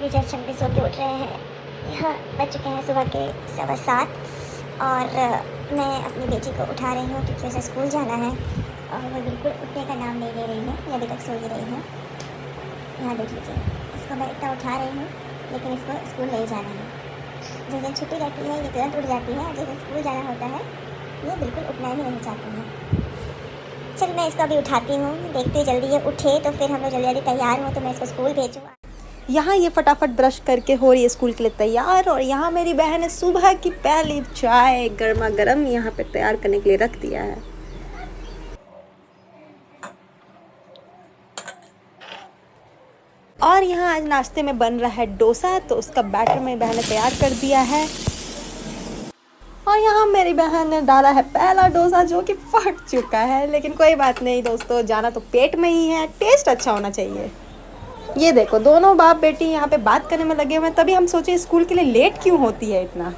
अभी जस्ट हम भी सो के उठ रहे हैं। यहाँ बज चुके हैं सुबह के 7:15 और मैं अपनी बेटी को उठा रही हूँ क्योंकि उसे स्कूल जाना है और वो बिल्कुल उठने का नाम नहीं ले रही है। मैं अभी तक सो ही रही हूँ। यहाँ देख लीजिए, इसको मैं इतना उठा रही हूँ लेकिन इसको स्कूल नहीं जाना है। जिस दिन छुट्टी रहती है ये तुरंत उठ जाती है और जिस दिन स्कूल जाना होता है ये बिल्कुल उठना ही नहीं चाहती है। चल मैं इसको अभी उठाती हूँ, देखती हूँ जल्दी ये उठे तो फिर हम लोग जल्दी जल्दी तैयार हों तो मैं इसको स्कूल भेजूँ। यहाँ ये फटाफट ब्रश करके हो रही है स्कूल के लिए तैयार और यहाँ मेरी बहन ने सुबह की पहली चाय गर्मा गर्म यहाँ पे तैयार करने के लिए रख दिया है। और यहाँ आज नाश्ते में बन रहा है डोसा, तो उसका बैटर मेरी बहन ने तैयार कर दिया है। और यहाँ मेरी बहन ने डाला है पहला डोसा जो कि फट चुका है, लेकिन कोई बात नहीं दोस्तों, जाना तो पेट में ही है, टेस्ट अच्छा होना चाहिए। ये देखो दोनों बाप बेटी यहाँ पे बात करने में लगे हुए हैं, तभी हम सोचे स्कूल के लिए लेट क्यों होती है इतना।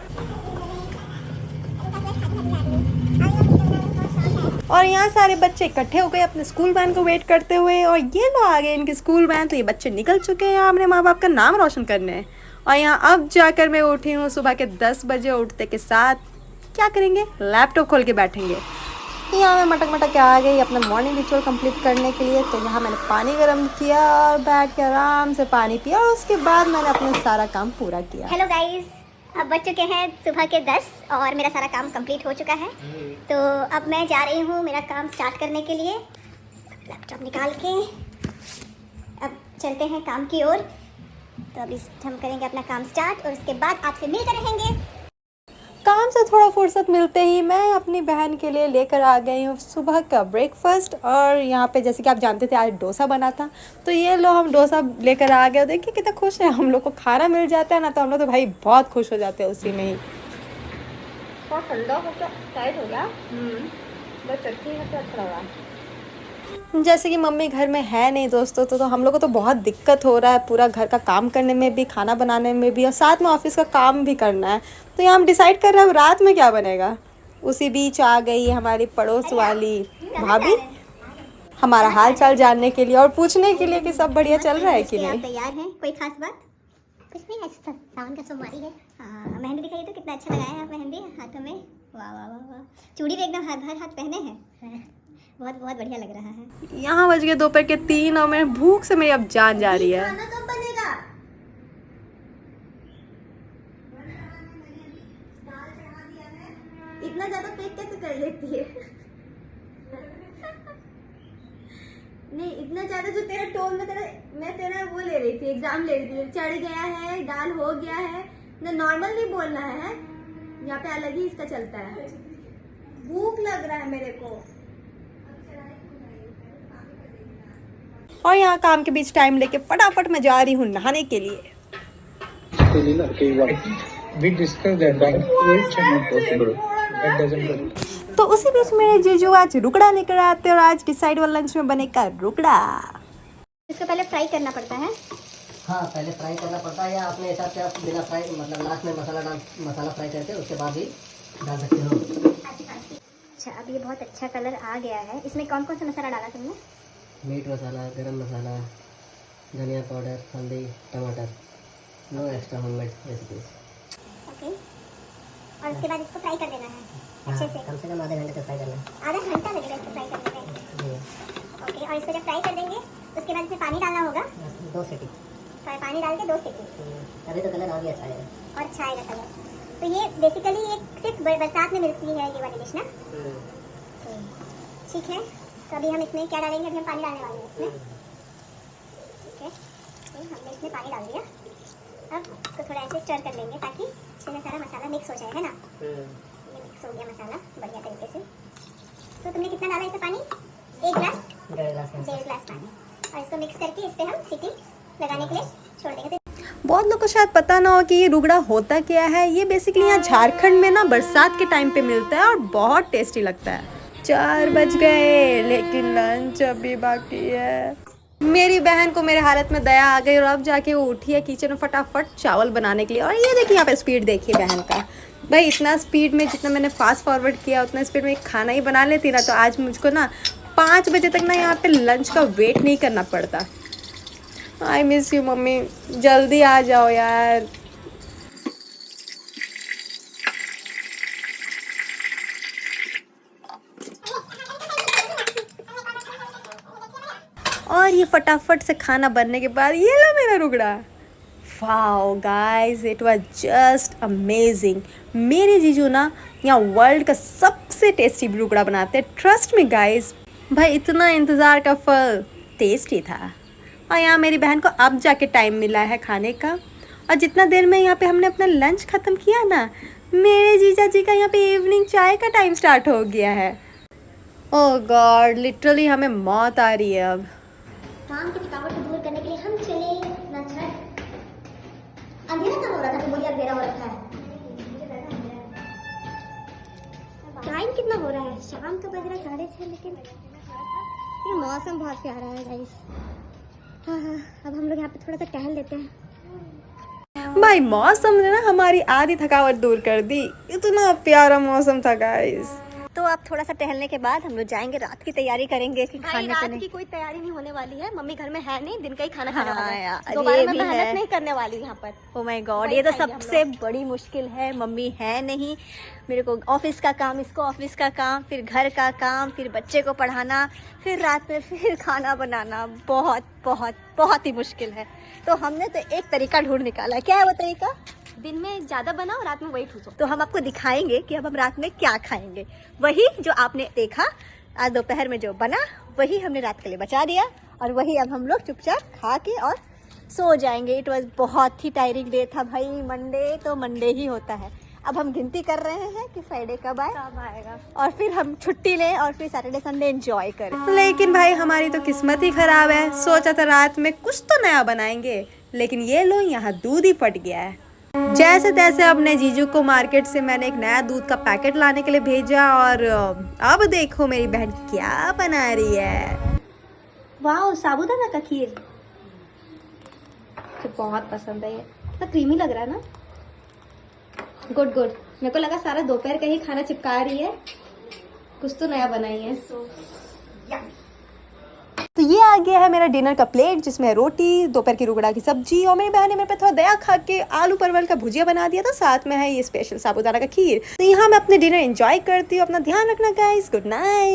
और यहाँ सारे बच्चे इकट्ठे हो गए अपने स्कूल वैन को वेट करते हुए और ये लोग आ गए इनकी स्कूल वैन, तो ये बच्चे निकल चुके हैं अपने माँ बाप का नाम रोशन करने। और यहाँ अब जाकर मैं उठी हूँ सुबह के 10 बजे। उठते के साथ क्या करेंगे, लैपटॉप खोल के बैठेंगे। यहाँ मैं मटक मटक के आ गई अपना मॉर्निंग रिचुअल कंप्लीट करने के लिए। तो यहाँ मैंने पानी गर्म किया और बैठ के आराम से पानी पिया और उसके बाद मैंने अपना सारा काम पूरा किया। हेलो गाइस, अब बज चुके हैं सुबह के 10 और मेरा सारा काम कंप्लीट हो चुका है। तो अब मैं जा रही हूँ मेरा काम स्टार्ट करने के लिए। लैपटॉप निकाल के अब चलते हैं काम की ओर। तो अभी हम करेंगे अपना काम स्टार्ट और उसके बाद आपसे मिलकर रहेंगे। काम से थोड़ा फुर्सत मिलते ही मैं अपनी बहन के लिए लेकर आ गई हूँ सुबह का ब्रेकफास्ट। और यहाँ पे जैसे कि आप जानते थे आज डोसा बना था, तो ये लो हम डोसा लेकर आ गए। देखिए कितना खुश है, हम लोग को खाना मिल जाता है ना तो हम लोग तो भाई बहुत खुश हो जाते हैं उसी में ही। बहुत ठंडा हो गया, टाइट हो गया, बस चटनी है तो अच्छा लगा। जैसे कि मम्मी घर में है नहीं दोस्तों, तो हम लोग को तो बहुत दिक्कत हो रहा है पूरा घर का काम करने में भी, खाना बनाने में भी और साथ में ऑफिस का काम भी करना है। तो यहाँ हम डिसाइड कर रहे हैं रात में क्या बनेगा। उसी बीच आ गई हमारी पड़ोस वाली भाभी हमारा हाल चाल जानने के लिए और पूछने के लिए कि सब बढ़िया चल रहा है कि नहीं। तैयार हैं? कोई खास बात कुछ नहीं है, सावन का सोमवारी है। हाँ, मेहंदी दिखाइए तो कितना अच्छा लगाया है आप मेहंदी हाथों में। वाह वाह वाह वाह, चूड़ी भी एकदम हाथ पहने हैं। बहुत बहुत बढ़िया लग रहा है। यहाँ बज गए दोपहर के 3 और मेरे भूख से मेरी अब जान जा रही है। खाना कब बनेगा? इतना ज्यादा पेट कैसे कर लेती है? नहीं, इतना ज्यादा जो तेरा टोन में मैं तेरा वो ले रही थी, एग्जाम ले रही थी। चढ़ गया है, दाल हो गया है ना, नॉर्मल नहीं बोलना है। यहाँ पे अलग ही इसका चलता है। भूख लग रहा है मेरे को। और यहाँ काम के बीच टाइम लेके फटाफट मैं जा रही हूँ नहाने के लिए। तो उसी बीच मेरे जीजू आज रुकड़ा लेकर आते और आज डिसाइड वाला लंच में बनेगा रुकड़ा। इसको पहले फ्राई करना पड़ता है। हाँ, पहले फ्राई करना पड़ता है या अपने हिसाब से आप बिना फ्राई मतलब लास्ट में मसाला फ्राई करके उसके बाद ही डाल सकते हो। अच्छा, अब ये बहुत अच्छा कलर आ गया है। इसमें कौन कौन सा मसाला डाला तुमने? मीट मसाला, गरम मसाला, धनिया पाउडर, हल्दी, टमाटर, no extra homemade recipes. Okay, और उसके बाद इसको फ्राई कर देना है अच्छे से। कम से कम आधे घंटे तक फ्राई करना है। आधा घंटा लगेगा इसको फ्राई करने में? ओके, और इसको जब फ्राई कर देंगे उसके बाद इसमें पानी डालना होगा। 2 सीटी पानी डाल के 2 सीटी। अभी तो कलर आ गया अच्छा है और अच्छा आएगा कलर। तो ये बेसिकली एक सिर्फ बरसात में मिलती है ये वाली डिश ना? ठीक है, तो अभी हम इसमें क्या डालेंगे? अभी हम पानी डालने वाले हैं इसमें। ठीक है, तो हमने इसमें पानी डाल दिया। अब इसको थोड़ा ऐसे स्टर कर लेंगे ताकि इसमें सारा मसाला मिक्स हो जाए, है ना? ये मिक्स हो गया मसाला बढ़िया तरीके से। तो तुमने कितना डाला इसमें पानी? 1 गिलास? 1.5 गिलास पानी। और इसको मिक्स करके इस पर हम सीटी लगाने के लिए छोड़ देंगे। बहुत लोग को शायद पता ना हो कि ये रुगड़ा होता क्या है। ये बेसिकली यहाँ झारखंड में ना बरसात के टाइम पे मिलता है और बहुत टेस्टी लगता है। 4 बज गए लेकिन लंच अभी बाकी है। मेरी बहन को मेरे हालत में दया आ गई और अब जाके वो उठी है किचन में फटाफट चावल बनाने के लिए। और ये देखिए यहाँ पे स्पीड देखिए बहन का, भाई इतना स्पीड में जितना मैंने फास्ट फॉरवर्ड किया उतना स्पीड में खाना ही बना लेती ना तो आज मुझको ना 5 बजे तक ना यहाँ पे लंच का वेट नहीं करना पड़ता। आई मिस यू मम्मी, जल्दी आ जाओ यार। और ये फटाफट से खाना बनने के बाद ये लो मेरा Rugda. Wow guys, it was just amazing. मेरे जीजू ना यहाँ वर्ल्ड का सबसे टेस्टी रुगड़ा बनाते हैं, ट्रस्ट मी गाइस। भाई इतना इंतज़ार का फल टेस्टी था। और यहाँ मेरी बहन को अब जाके टाइम मिला है खाने का। और जितना देर में यहाँ पे हमने अपना लंच ख़त्म किया ना, मेरे जीजा जी का यहाँ पे इवनिंग चाय का टाइम स्टार्ट हो गया है। ओह गॉड, लिटरली हमें मौत आ रही है अब। काम की थकावट को दूर करने के लिए हम चले नचरत। अंधेरा कब हो रहा था तो बोलिए अंधेरा हो रखा है। टाइम कितना हो रहा है? शाम का बज रहा है 6:30, लेकिन ये मौसम बहुत प्यारा है गाइस। हाँ, अब हम लोग यहाँ पे थोड़ा सा टहल लेते हैं। भाई मौसम ने ना हमारी आधी थकावट दूर कर दी, इतना प्यारा मौसम था गाइस। तो अब थोड़ा सा टहलने के बाद हम लोग जाएंगे, रात की तैयारी करेंगे कि खाने रात पीने की कोई तैयारी नहीं होने वाली है। मम्मी घर में है नहीं, दिन का ही खाना खाने हाँ वाला है। यार, दोबारा ये मैं भी मेहनत है। नहीं करने वाली यहाँ पर। ओ माय गॉड, वही ये तो खाएंगे हम सबसे बड़ी मुश्किल है। मम्मी है नहीं, मेरे को ऑफिस का काम, इसको ऑफिस का काम, फिर घर का काम, फिर बच्चे को पढ़ाना, फिर रात में फिर खाना बनाना, बहुत बहुत बहुत ही मुश्किल है। तो हमने तो एक तरीका ढूंढ निकाला है। क्या है वो तरीका? दिन में ज्यादा बनाओ, रात में वही ठूसो। तो हम आपको दिखाएंगे कि अब हम रात में क्या खाएंगे। वही जो आपने देखा आज दोपहर में जो बना, वही हमने रात के लिए बचा दिया, और वही अब हम लोग चुपचाप खा के और सो जाएंगे। इट वॉज बहुत ही टायरिंग डे था भाई। मंडे तो मंडे ही होता है। अब हम गिनती कर रहे हैं कि फ्राइडे कब आएगा, और फिर हम छुट्टी लें और फिर सैटरडे संडे एंजॉय करें। लेकिन भाई हमारी तो किस्मत ही खराब है। सोचा था रात में कुछ तो नया बनाएंगे, लेकिन ये लो यहाँ दूध ही फट गया है। जैसे तैसे अपने जीजू को मार्केट से मैंने एक नया दूध का पैकेट लाने के लिए भेजा, और अब देखो मेरी बहन क्या बना रही है। वाह, साबूदाना का खीर तो बहुत पसंद है। ये तो क्रीमी लग रहा है ना। Good good. मेरे को लगा सारा दोपहर का ही खाना चिपका रही है, कुछ तो नया बनाई है। तो ये आ गया है मेरा डिनर का प्लेट, जिसमें रोटी, दोपहर की रुगड़ा की सब्जी, और मेरी बहन ने मेरे पे थोड़ा दया खा के आलू परवल का भुजिया बना दिया था। साथ में है ये स्पेशल साबूदाना का खीर। तो यहाँ मैं अपने डिनर एंजॉय करती हूँ। अपना ध्यान रखना गाइस। Good night.